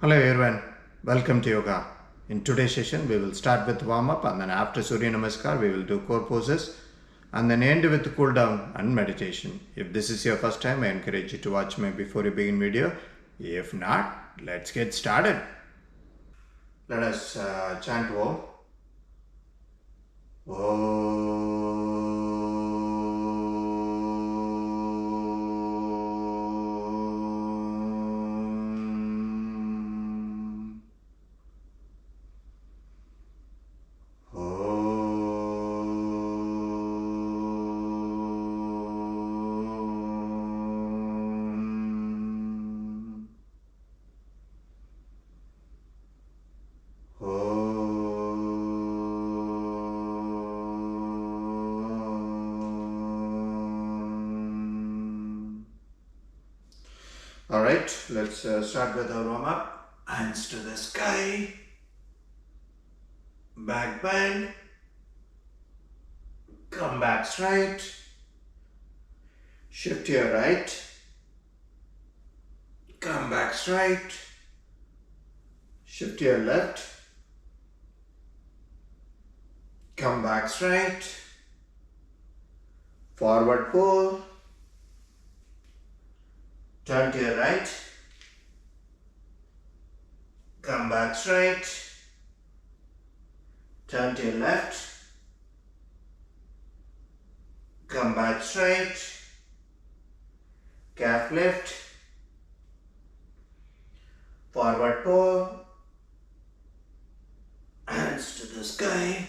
Hello everyone, welcome to yoga. In today's session we will start with warm up and then after Suryanamaskar we will do core poses and then end with cool down and meditation. If this is your first time, I encourage you to watch my before you begin video. If not, let's get started. Let us chant Om. Alright, let's start with our warm up. Hands to the sky. Back bend. Come back straight. Shift to your right. Come back straight. Shift to your left. Come back straight. Forward pull. Turn to your right. Come back straight. Turn to your left. Come back straight. Calf lift. Forward pull. Hands to the sky.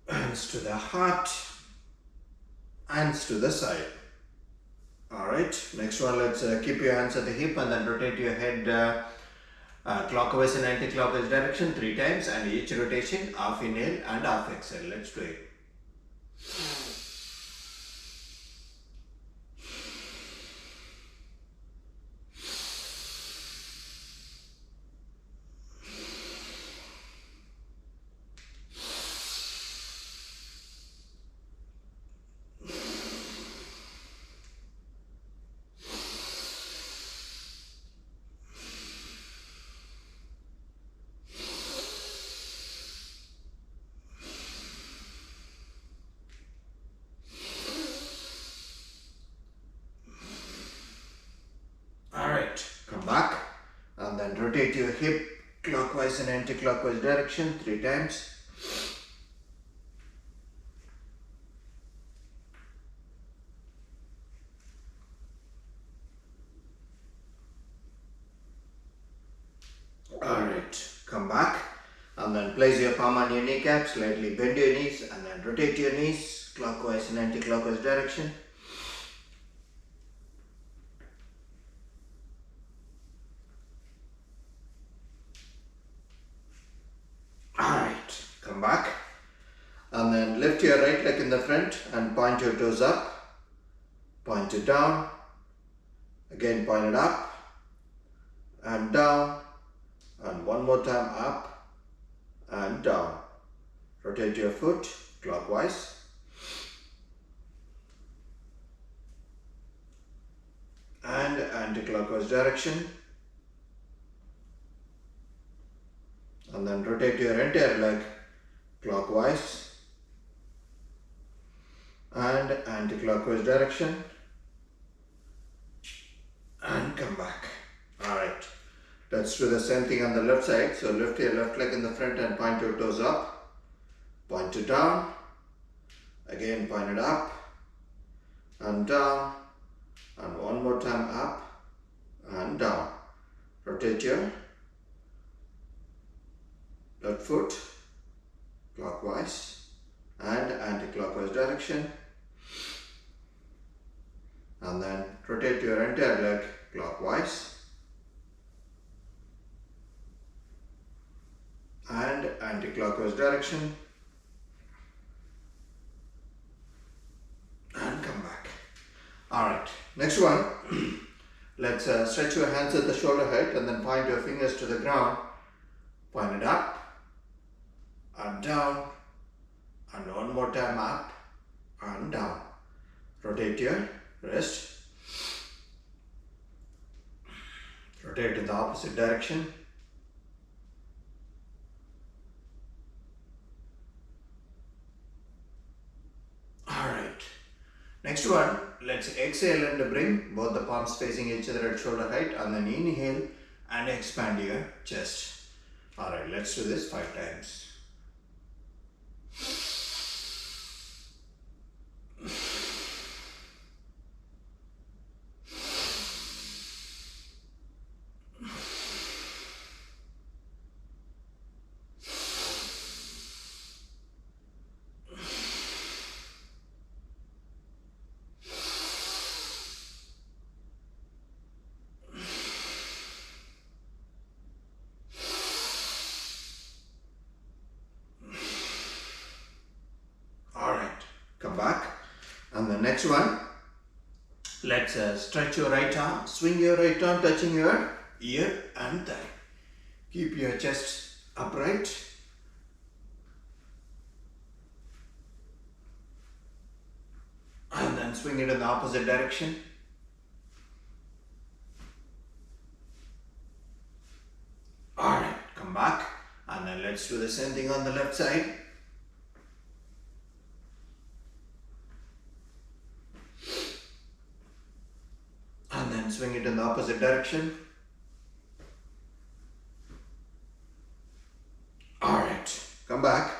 Hands to the heart. Hands to the side. Alright, next one, let's keep your hands at the hip and then rotate your head clockwise and anti-clockwise direction 3 times, and each rotation half inhale and half exhale. Let's do it. Come back and then rotate your hip clockwise and anti-clockwise direction 3 times. Alright, come back and then place your palm on your kneecap, slightly bend your knees and then rotate your knees clockwise and anti-clockwise direction. Alright, come back and then lift your right leg in the front and point your toes up, point it down, again point it up and down, and one more time up and down. Rotate your foot clockwise and anti-clockwise direction. And then rotate your entire leg clockwise and anti-clockwise direction and come back. Alright, let's do the same thing on the left side. So lift your left leg in the front and point your toes up, point it down, again point it up and down, and one more time up and down. Rotate your left foot clockwise and anti-clockwise direction, and then rotate your entire leg clockwise and anti-clockwise direction and come back. Alright, next one, let's stretch your hands at the shoulder height and then point your fingers to the ground, point it up and down, and one more time up and down. Rotate your wrist. Rotate in the opposite direction. Alright. Next one, let's exhale and bring both the palms facing each other at shoulder height, and then inhale and expand your chest. Alright, let's do this 5 times. Come back. And the next one, let's stretch your right arm, swing your right arm touching your ear and thigh. Keep your chest upright. And then swing it in the opposite direction. Alright, come back. And then let's do the same thing on the left side. And then swing it in the opposite direction. Alright, come back.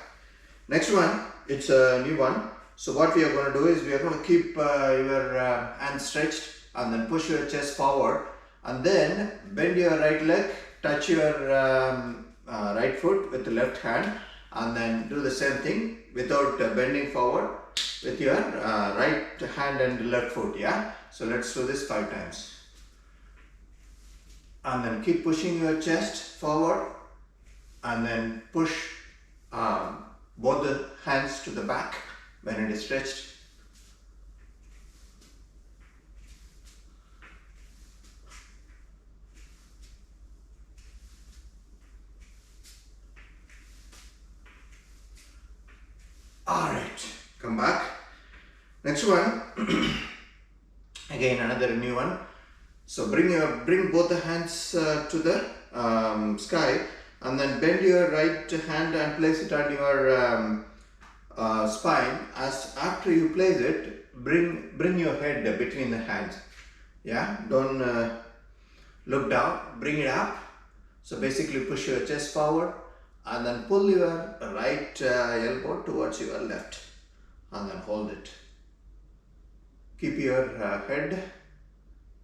Next one, it's a new one. So what we are going to do is we are going to keep your hands stretched and then push your chest forward, and then bend your right leg, touch your right foot with the left hand, and then do the same thing without bending forward with your right hand and left foot. Yeah, so let's do this 5 times. And then keep pushing your chest forward, and then push both the hands to the back when it is stretched. Alright, come back. Next one, again another new one. So bring both the hands to the sky, and then bend your right hand and place it on your spine. As after you place it, bring your head between the hands. Yeah, don't look down. Bring it up. So basically, push your chest forward, and then pull your right elbow towards your left, and then hold it. Keep your head,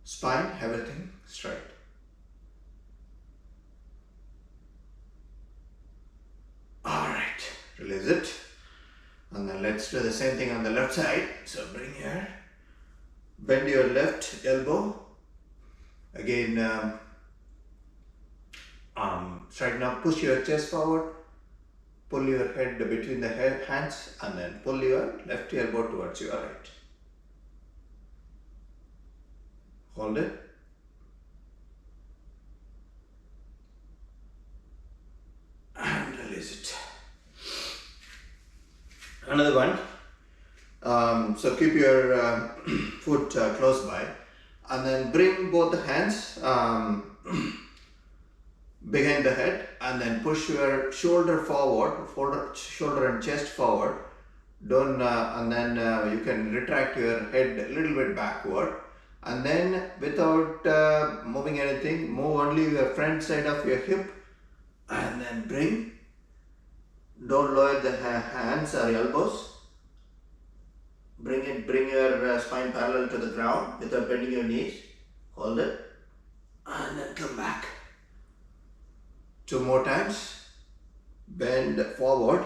spine, everything straight. Alright, release it. And then let's do the same thing on the left side. So bend your left elbow. Again, straighten up, push your chest forward, pull your head between the hands, and then pull your left elbow towards your right. Hold it. And release it. Another one. So keep your foot close by, and then bring both the hands behind the head, and then push your shoulder forward, shoulder and chest forward. Don't and then you can retract your head a little bit backward, and then without moving anything, move only your front side of your hip, and then bring. Don't lower the hands or elbows. Bring your spine parallel to the ground without bending your knees. Hold it, and then come back. 2 more times. Bend forward.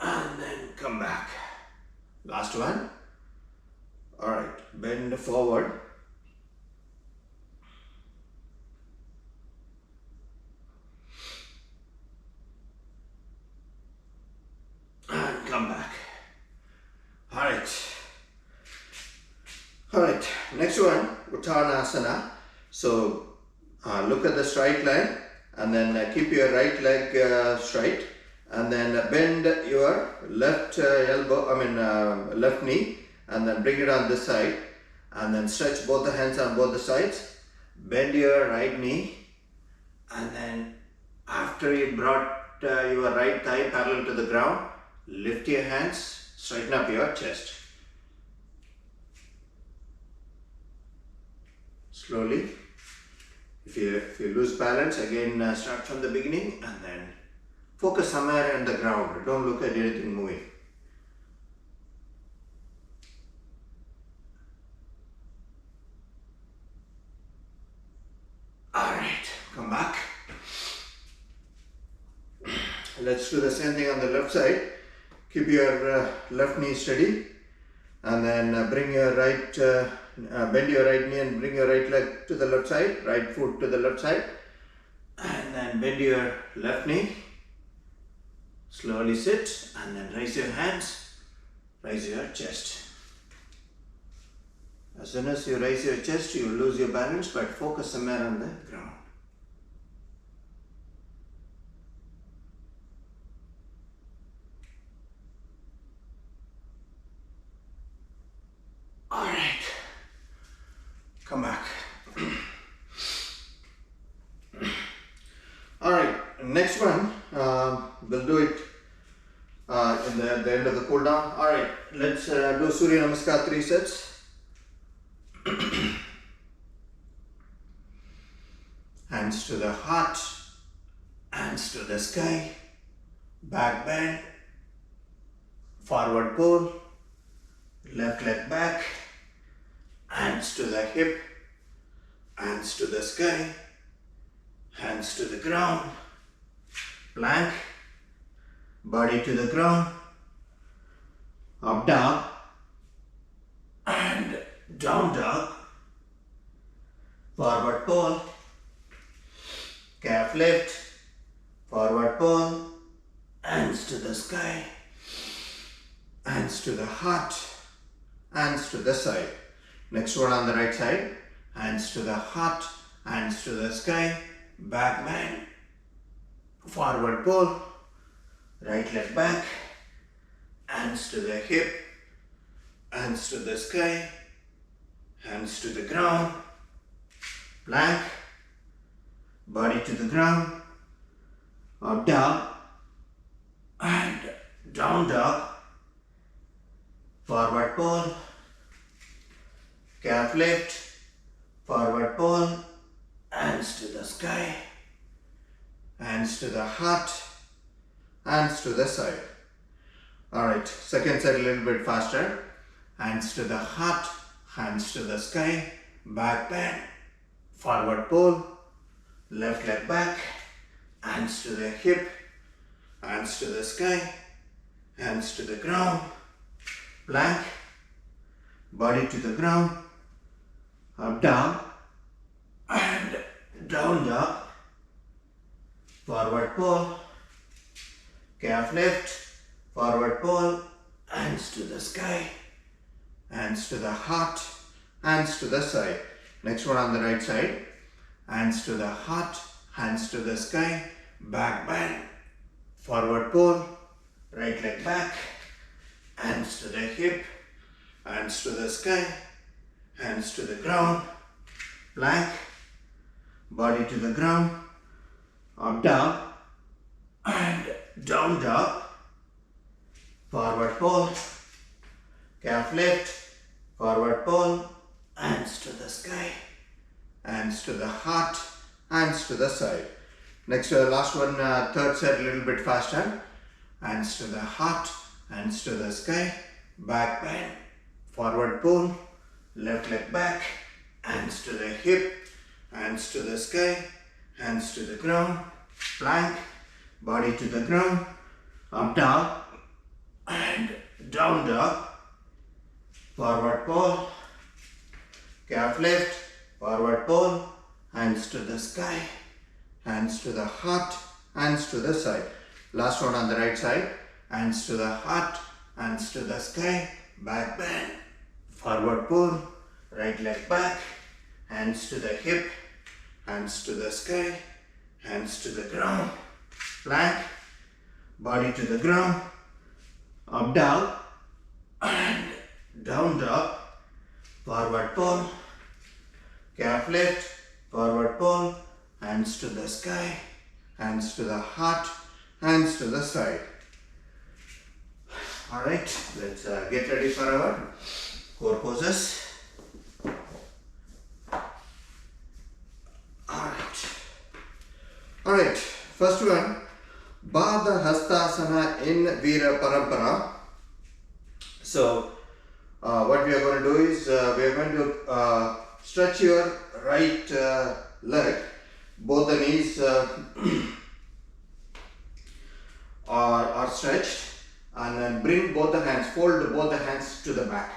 And then come back. Last one. Alright, bend forward. And come back. Alright, next one, Uttanasana. So look at the straight line, and then keep your right leg straight, and then bend your left left knee, and then bring it on this side, and then stretch both the hands on both the sides. Bend your right knee, and then after you brought your right thigh parallel to the ground, lift your hands, straighten up your chest. Slowly. If you lose balance, again start from the beginning and then focus somewhere on the ground. Don't look at anything moving. Alright, come back. Let's do the same thing on the left side. Keep your left knee steady, and then bring your right, bend your right knee and bring your right leg to the left side, right foot to the left side, and then bend your left knee. Slowly sit, and then raise your hands, raise your chest. As soon as you raise your chest, you lose your balance, but focus somewhere on the ground. Alright, come back. Alright, next one, we'll do it at the end of the cool down. Alright, let's do Suryanamaskar 3 sets. Hands to the heart, hands to the sky, back bend, forward pull, left leg back, hands to the hip, hands to the sky, hands to the ground, plank, body to the ground, up dog, and down dog, forward pull, calf lift, forward pull, hands to the sky, hands to the heart, hands to the side. Next one on the right side, hands to the heart, hands to the sky, back bend, forward pull, right leg back, hands to the hip, hands to the sky, hands to the ground, plank, body to the ground, up dog, and down dog, forward pull, calf lift, forward pull, hands to the sky, hands to the heart, hands to the side. Alright, second set a little bit faster. Hands to the heart, hands to the sky, back bend, forward pull, left leg back, hands to the hip, hands to the sky, hands to the ground, plank, body to the ground, up dog, and down dog, forward pull, calf lift, forward pull, hands to the sky, hands to the heart, hands to the side. Next one on the right side, hands to the heart, hands to the sky, back bend, forward pull, right leg back, hands to the hip, hands to the sky, hands to the ground, plank, body to the ground, up dog, and down dog, forward pull, calf lift, forward pull, hands to the sky, hands to the heart, hands to the side. Next last one, third set a little bit faster. Hands to the heart, hands to the sky, back bend, forward pull, left leg back, hands to the hip, hands to the sky, hands to the ground, plank, body to the ground, up dog, and down dog, forward pull, calf lift, forward pull, hands to the sky, hands to the heart, hands to the side. Last one on the right side, hands to the heart, hands to the sky, back bend, forward pull, right leg back, hands to the hip, hands to the sky, hands to the ground, plank, body to the ground, up dog, and down dog, forward fold, calf lift, forward fold, hands to the sky, hands to the heart, hands to the side. Alright, let's get ready for our core poses. Alright, first one, Baddha Hastasana in Vira Parampara. So, what we are going to do is, we are going to stretch your right leg, both the knees are stretched, and then bring both the hands, fold both the hands to the back.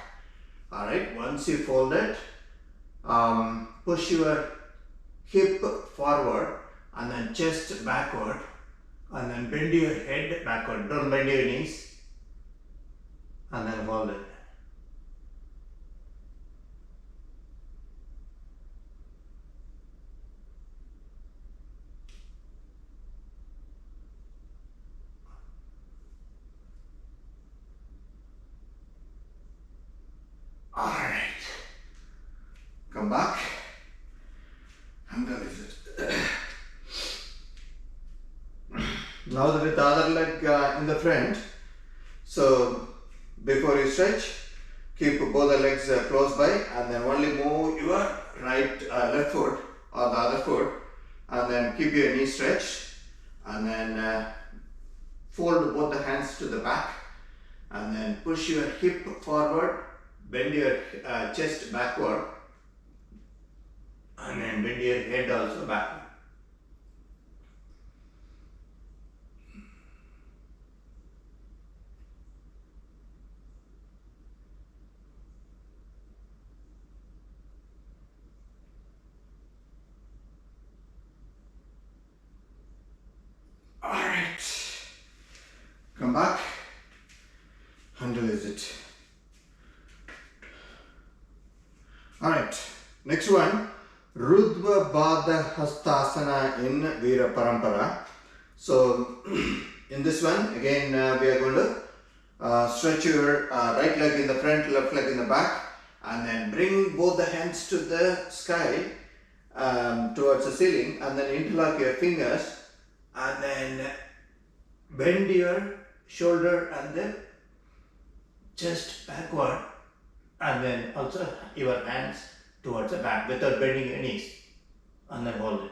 Alright, once you fold it, push your hip forward and then chest backward, and then bend your head backward. Don't bend your knees, and then hold it. Alright, come back and release it. Now with the other leg in the front, so before you stretch, keep both the legs close by, and then only move your left foot or the other foot, and then keep your knee stretched, and then fold both the hands to the back, and then push your hip forward, bend your chest backward, and then bend your head also backward. Alright, come back and release it. Alright, next one, Urdhva Baddha Hastasana in Vira Parampara. So, in this one, again we are going to stretch your right leg in the front, left leg in the back, and then bring both the hands to the sky, towards the ceiling, and then interlock your fingers, and then bend your shoulder and the chest backward, and then also your hands towards the back without bending your knees, and then hold it.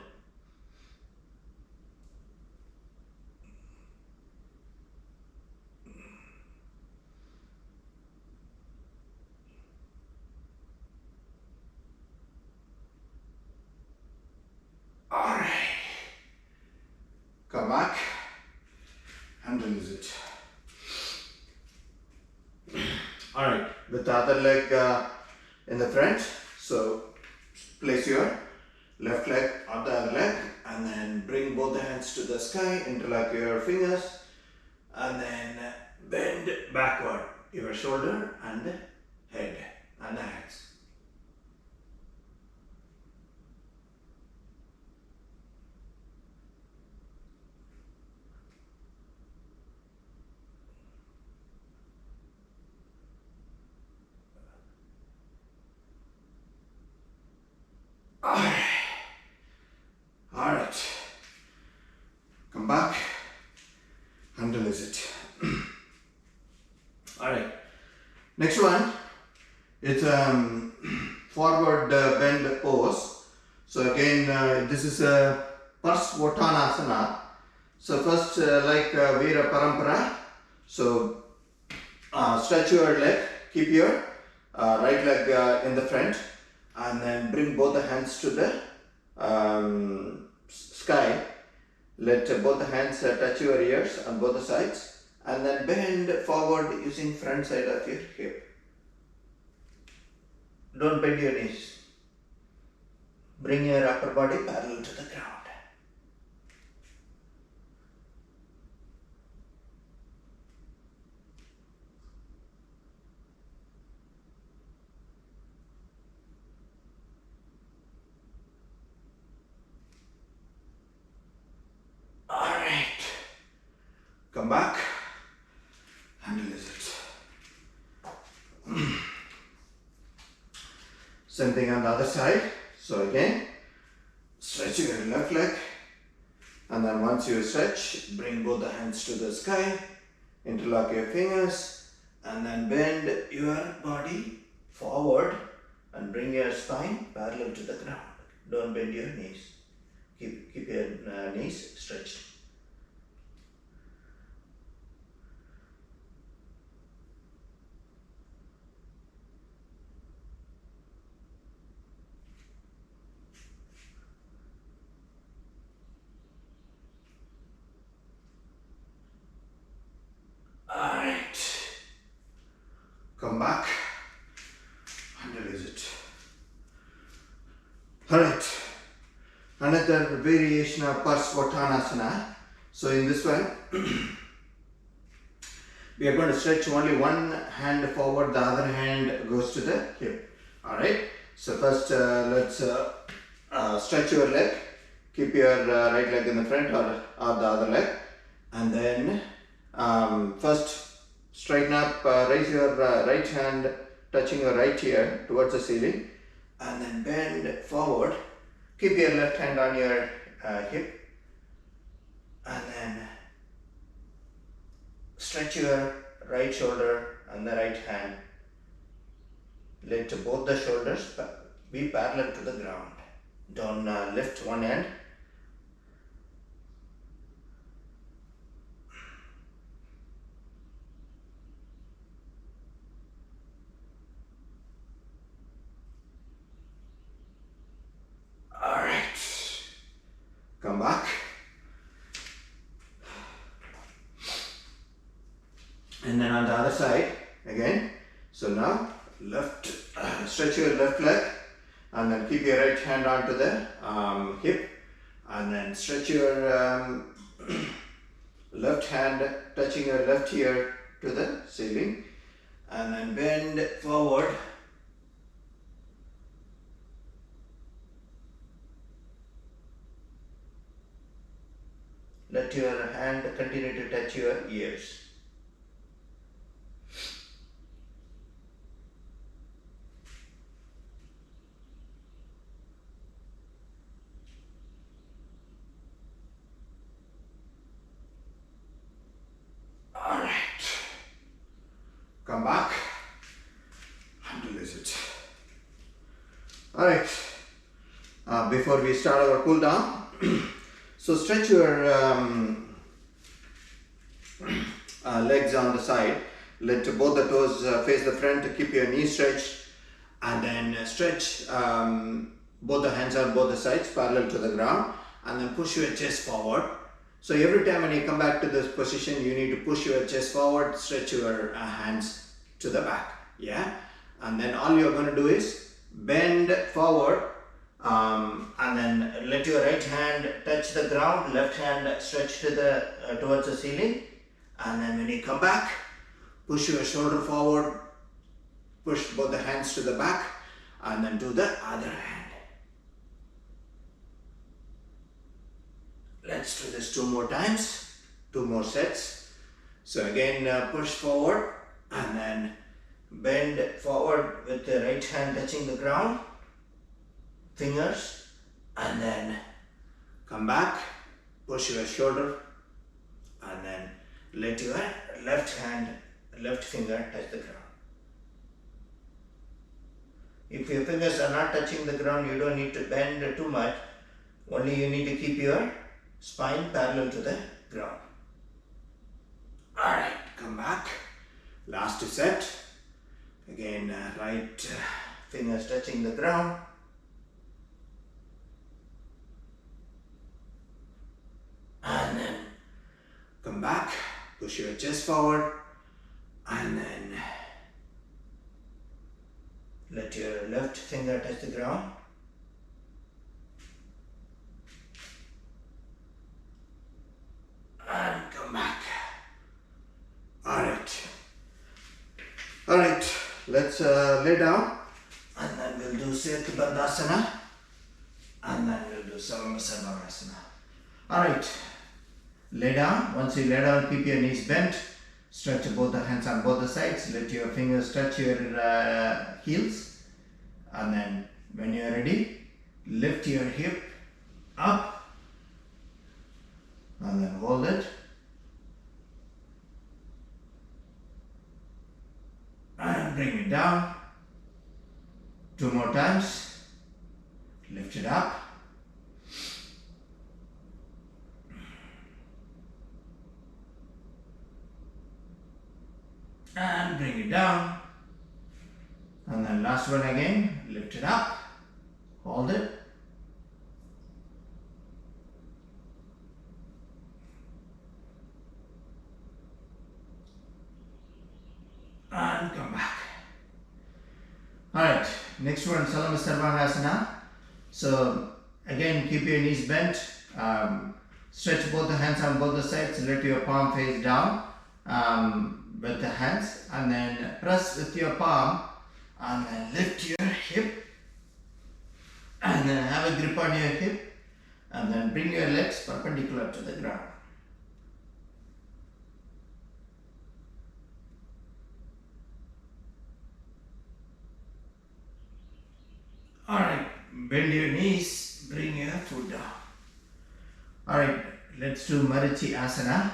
Alright, come back and release it. Alright, with the other leg in the front, so place your left leg on the other leg, and then bring both the hands to the sky, interlock your fingers, and then bend backward your shoulder and the head and the hands. Alright, come back and release it. Alright, next one, it's forward bend pose. So again, this is a Parahvottanasana. So first, like Vira Parampara, so stretch your leg, keep your right leg in the front, and then bring both the hands to the sky. Let both the hands touch your ears on both the sides, and then bend forward using front side of your hip. Don't bend your knees. Bring your upper body parallel to the ground. Come back and release it. Same thing on the other side. So again, stretch your left leg, and then once you stretch, bring both the hands to the sky, interlock your fingers, and then bend your body forward and bring your spine parallel to the ground. Don't bend your knees. Keep your knees stretched. Alright. Come back and release it. Alright. Another variation of Parahvottanasana. So in this one, we are going to stretch only one hand forward, the other hand goes to the hip. Alright. So first let's stretch your leg. Keep your right leg in the front or the other leg. And then first straighten up, raise your right hand touching your right ear towards the ceiling, and then bend forward. Keep your left hand on your hip, and then stretch your right shoulder and the right hand. Let both the shoulders be parallel to the ground. Don't lift one hand. Come back. And then on the other side again. So now stretch your left leg, and then keep your right hand onto the hip, and then stretch your left hand touching your left ear to the ceiling, and then bend forward. Let your hand continue to touch your ears. Alright. Come back and release it. Alright. Before we start our cool down, so stretch your legs on the side. Let both the toes face the front to keep your knees stretched, and then stretch both the hands on both the sides parallel to the ground, and then push your chest forward. So every time when you come back to this position, you need to push your chest forward, stretch your hands to the back. Yeah, and then all you're going to do is bend forward. And then let your right hand touch the ground, left hand stretch to towards the ceiling, and then when you come back, push your shoulder forward, push both the hands to the back, and then do the other hand. Let's do this 2 more times, 2 more sets. So again, push forward and then bend forward with the right hand touching the ground, fingers, and then come back, push your shoulder, and then let your left finger touch the ground. If your fingers are not touching the ground, you don't need to bend too much. Only you need to keep your spine parallel to the ground. Alright, come back. Last set. Again, right fingers touching the ground. And then come back, push your chest forward, and then let your left finger touch the ground. And come back. Alright, let's lay down, and then we'll do Sethu Bandhasana, and then we'll do Samasthithi. Alright, lay down. Once you lay down, keep your knees bent, stretch both the hands on both the sides, let your fingers touch your heels, And then when you are ready, lift your hip up and then hold it. And bring it down. 2 more times. Lift it up. And bring it down. And then last one again. Lift it up. Hold it. And come back. Alright, next one, Bandhasana. So again, keep your knees bent. Stretch both the hands on both the sides. Let your palm face down with the hands. And then press with your palm. And then lift your hip. And then have a grip on your hip. And then bring your legs perpendicular to the ground. Alright, bend your knees, bring your foot down. Alright, let's do Marichiasana.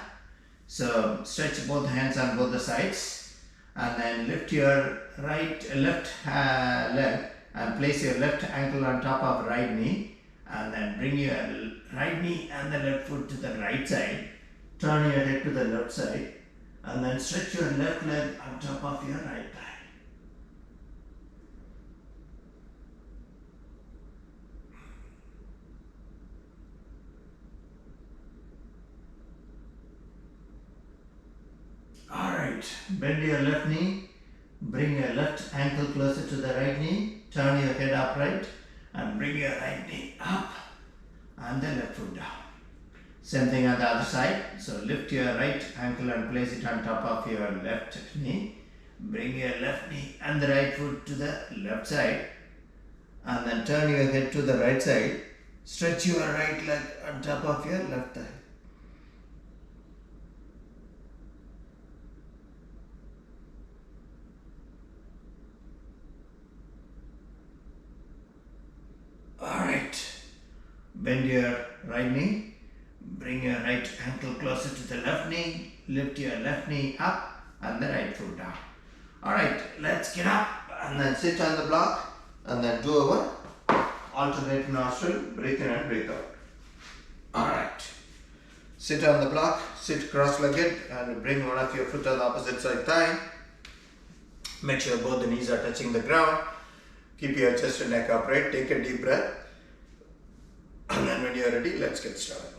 So stretch both hands on both the sides and then lift your left leg and place your left ankle on top of right knee and then bring your right knee and the left foot to the right side. Turn your head to the left side and then stretch your left leg on top of your right thigh. Alright, bend your left knee, bring your left ankle closer to the right knee, turn your head upright and bring your right knee up and the left foot down. Same thing on the other side. So lift your right ankle and place it on top of your left knee. Bring your left knee and the right foot to the left side and then turn your head to the right side. Stretch your right leg on top of your left thigh. Alright, bend your right knee, bring your right ankle closer to the left knee, lift your left knee up and the right foot down. Alright, let's get up and then sit on the block and then do our alternate nostril, breathe in and breathe out. Alright, sit on the block, sit cross-legged and bring one of your foot on the opposite side thigh. Make sure both the knees are touching the ground. Keep your chest and neck upright. Take a deep breath. And then when you are ready, let's get started.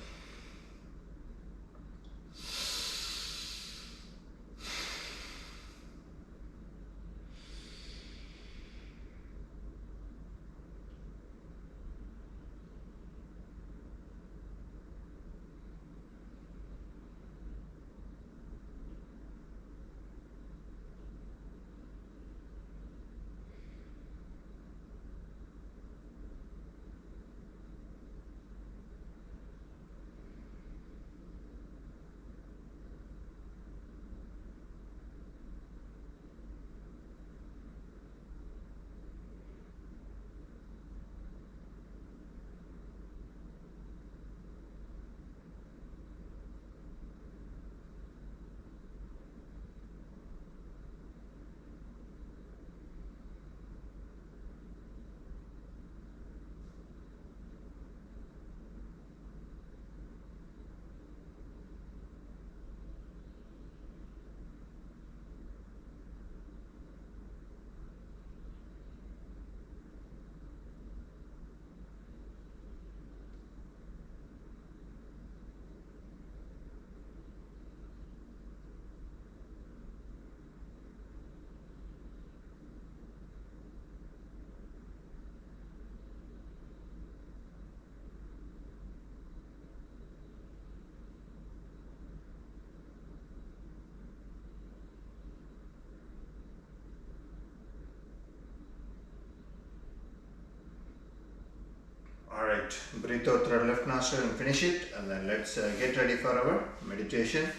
Alright, breathe out through left nostril and finish it, and then let's get ready for our meditation.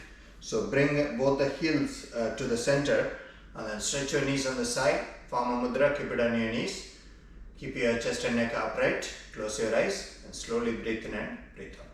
So bring both the heels to the center and then stretch your knees on the side, form a mudra, keep it on your knees. Keep your chest and neck upright. Close your eyes and slowly breathe in and breathe out.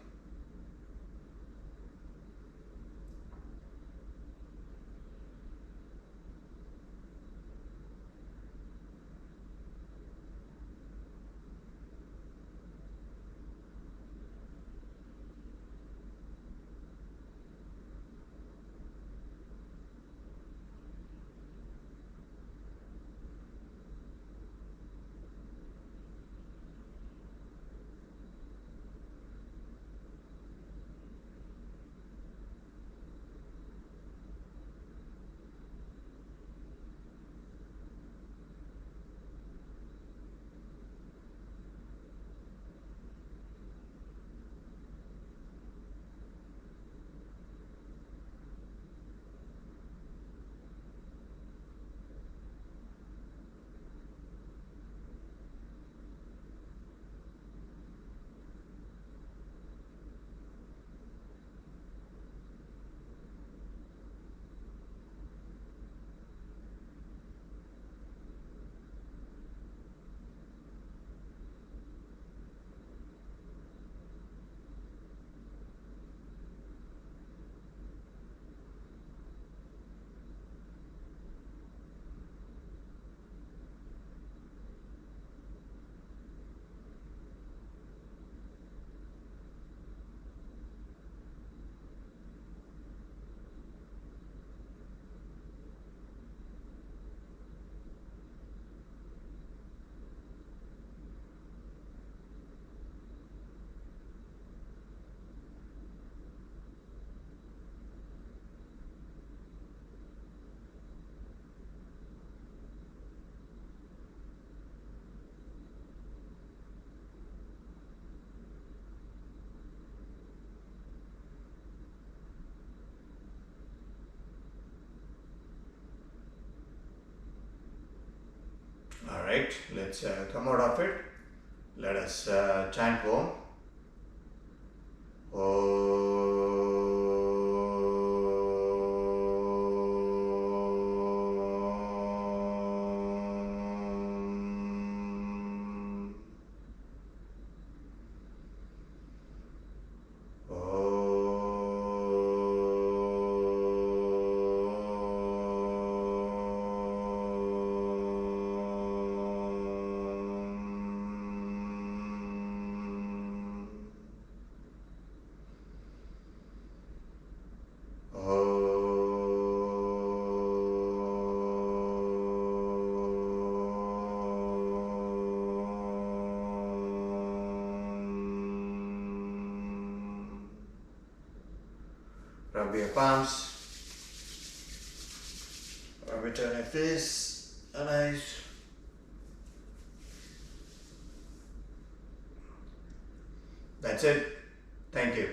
Alright, let's come out of it. Let us chant Om. Rub your palms, rub it on your face and eyes. That's it. Thank you.